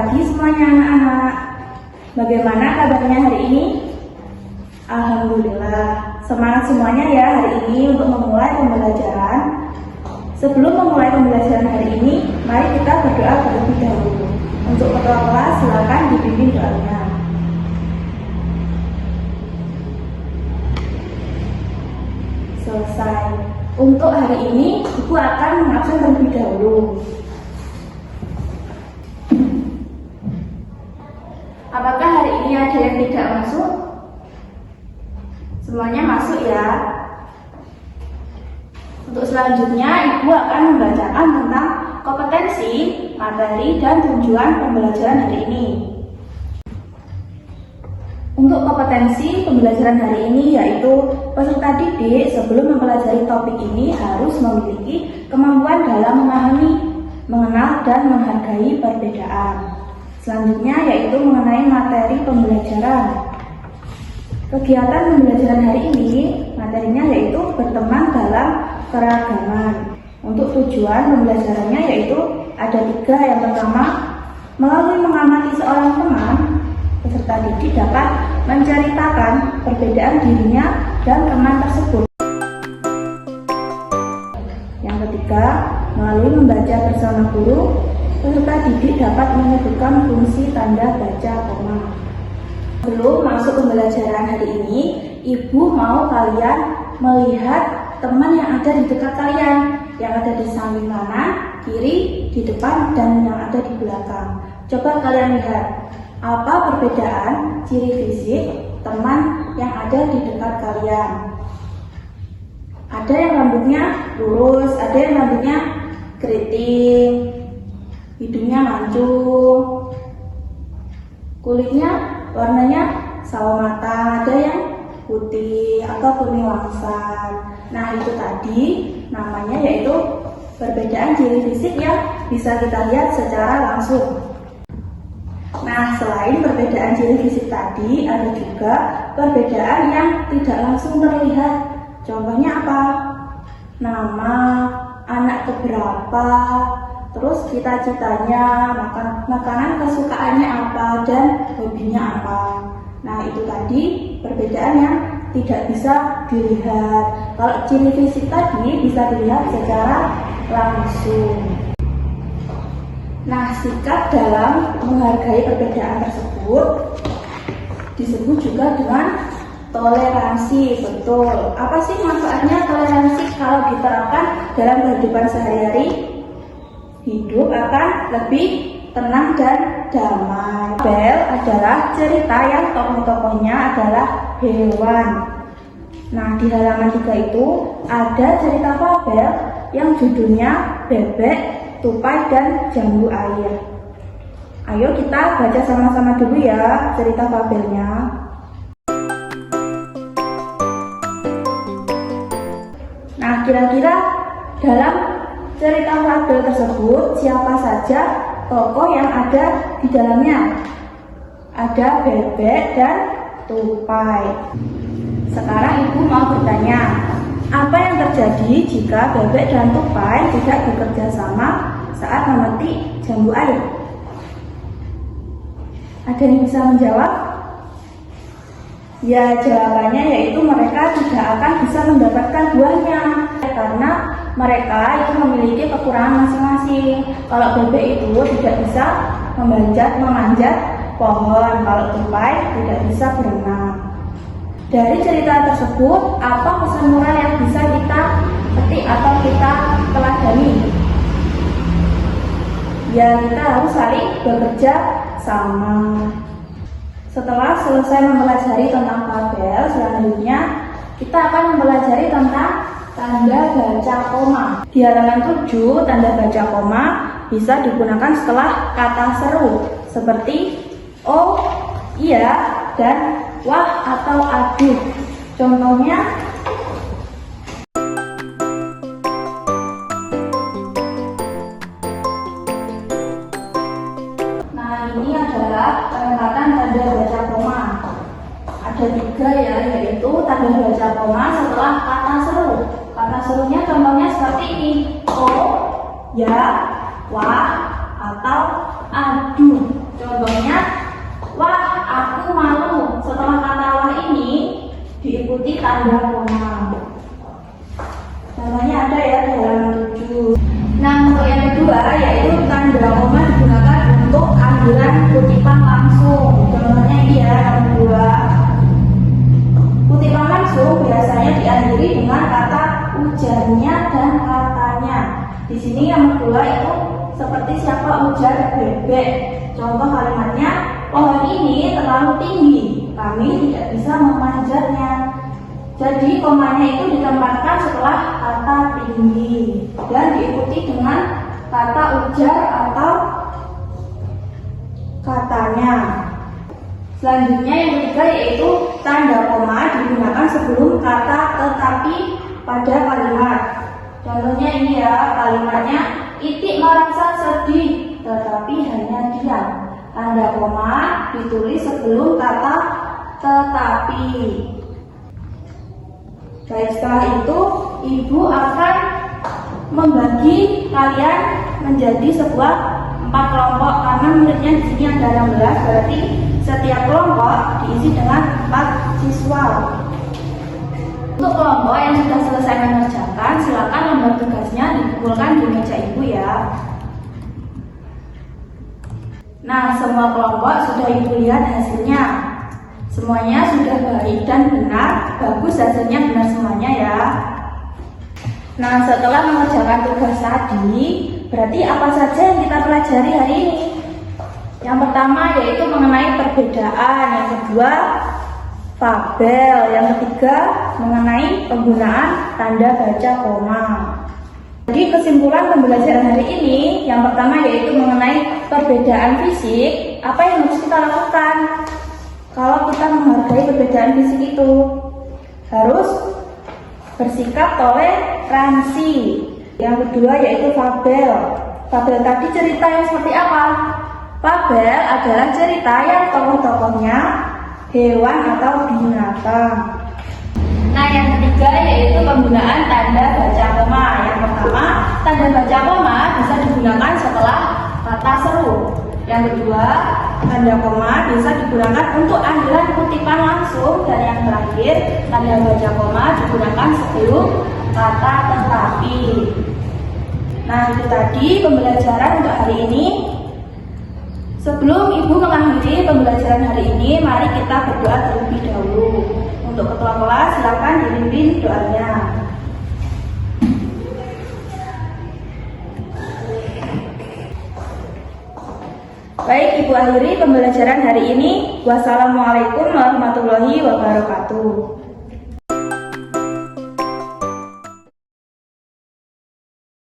pagi semuanya anak-anak. Bagaimana kabarnya hari ini? Alhamdulillah, semangat semuanya ya hari ini untuk memulai pembelajaran. Sebelum memulai pembelajaran hari ini, mari kita berdoa terlebih dahulu. Untuk ketua kelas, silakan dipimpin doanya. Selesai. Untuk hari ini, Ibu akan mengabsen terlebih dahulu. Apakah hari ini ada yang tidak masuk? Semuanya masuk ya. Untuk selanjutnya, Ibu akan membacakan tentang kompetensi, materi, dan tujuan pembelajaran hari ini. Untuk kompetensi pembelajaran hari ini yaitu peserta didik sebelum mempelajari topik ini harus memiliki kemampuan dalam memahami, mengenal, dan menghargai perbedaan. Selanjutnya yaitu mengenai materi pembelajaran. Kegiatan pembelajaran hari ini materinya yaitu berteman dalam keragaman. Untuk tujuan pembelajarannya yaitu ada 3. Yang pertama, melalui mengamati seorang teman, peserta didik dapat menceritakan perbedaan dirinya dan teman tersebut. Yang ketiga, melalui membaca bersama guru, peserta didik dapat menyebutkan fungsi tanda baca koma. Sebelum masuk pembelajaran hari ini, Ibu mau kalian melihat teman yang ada di dekat kalian, yang ada di samping kanan, kiri, di depan, dan yang ada di belakang. Coba kalian lihat, apa perbedaan ciri fisik teman yang ada di dekat kalian? Ada yang rambutnya lurus, ada yang rambutnya keriting, hidungnya mancung, kulitnya warnanya sawo matang, ada yang putih atau kuning langsat. Nah, itu tadi namanya yaitu perbedaan ciri fisik yang bisa kita lihat secara langsung. Nah, selain perbedaan ciri fisik tadi, ada juga perbedaan yang tidak langsung terlihat. Contohnya apa? Nama, anak keberapa, terus cita-citanya, makanan kesukaannya apa, dan hobinya apa. Nah, itu tadi perbedaan yang tidak bisa dilihat. Kalau ciri fisik tadi bisa dilihat secara langsung. Nah, sikap dalam menghargai perbedaan tersebut disebut juga dengan toleransi. Betul. Apa sih manfaatnya toleransi kalau diterapkan dalam kehidupan sehari-hari? Hidup akan lebih tenang dan damai. Fabel adalah cerita yang tokoh-tokohnya adalah hewan. Nah, di halaman 3 itu ada cerita fabel yang judulnya Bebek, Tupai, dan Jambu Air. Ayo kita baca sama-sama dulu ya cerita fabelnya. Nah, kira-kira dalam cerita fabel tersebut siapa saja tokoh yang ada di dalamnya? Ada bebek dan tupai. Sekarang Ibu mau bertanya, apa yang terjadi jika bebek dan tupai tidak bekerja sama saat memetik jambu air? Ada yang bisa menjawab? Ya, jawabannya yaitu mereka tidak akan bisa mendapatkan buahnya karena mereka itu memiliki kekurangan masing-masing. Kalau bebek itu tidak bisa memanjat pohon, kalau tupai tidak bisa berenang. Dari cerita tersebut, apa pesan moral yang bisa kita petik atau kita teladani? Ya, kita harus saling bekerja sama. Setelah selesai mempelajari tentang fabel, selanjutnya kita akan mempelajari tentang tanda baca koma. Di halaman 7, tanda baca koma bisa digunakan setelah kata seru seperti oh, iya, dan wah atau aduh. Contohnya, nah ini adalah penempatan tanda baca koma. Ada 3 ya, yaitu tanda baca koma setelah kata seru. Kata serunya contohnya seperti ini, oh, ya, wah, atau aduh. kutipan langsung. Contohnya ini ya, nomor 2. Kutipan langsung biasanya diakhiri dengan kata ujarnya dan katanya. Di sini nomor 2 itu seperti siapa ujar bebek. Contoh kalimatnya, pohon ini terlalu tinggi, kami tidak bisa memanjatnya. Jadi komanya itu ditempatkan setelah kata tinggi dan diikuti dengan kata ujar atau katanya. Selanjutnya yang ketiga yaitu tanda koma digunakan sebelum kata tetapi pada kalimat. Contohnya ini ya, kalimatnya Itik merasa sedih tetapi hanya diam. Tanda koma ditulis sebelum kata tetapi. Baik, setelah itu ibu akan membagi kalian menjadi sebuah 4 kelompok karena muridnya di sini ada 16, berarti setiap kelompok diisi dengan 4 siswa. Untuk kelompok yang sudah selesai mengerjakan, silakan lembar tugasnya dikumpulkan di meja ibu ya. Nah, semua kelompok sudah ibu lihat hasilnya. Semuanya sudah baik dan benar, bagus hasilnya benar semuanya ya. Nah, setelah mengerjakan tugas tadi, berarti apa saja yang kita pelajari hari ini? Yang pertama yaitu mengenai perbedaan, yang kedua fabel, yang ketiga mengenai penggunaan tanda baca koma. Jadi kesimpulan pembelajaran hari ini, yang pertama yaitu mengenai perbedaan fisik, apa yang harus kita lakukan? Kalau kita menghargai perbedaan fisik itu, harus bersikap toleransi. Yang kedua yaitu fabel. Fabel tadi cerita yang seperti apa? Fabel adalah cerita yang tokoh-tokohnya hewan atau binatang. Nah, yang ketiga yaitu penggunaan tanda baca koma. Yang pertama, tanda baca koma bisa digunakan setelah kata seru. Yang kedua, tanda koma bisa digunakan untuk ambilan kutipan langsung. Dan yang terakhir, tanda baca koma digunakan sebelum kata tetapi. Nah, itu tadi pembelajaran untuk hari ini. Sebelum ibu mengakhiri pembelajaran hari ini, mari kita berdoa terlebih dahulu. Untuk ketua kelas, silakan dipimpin doanya. Baik, ibu akhiri pembelajaran hari ini. Wassalamualaikum warahmatullahi wabarakatuh.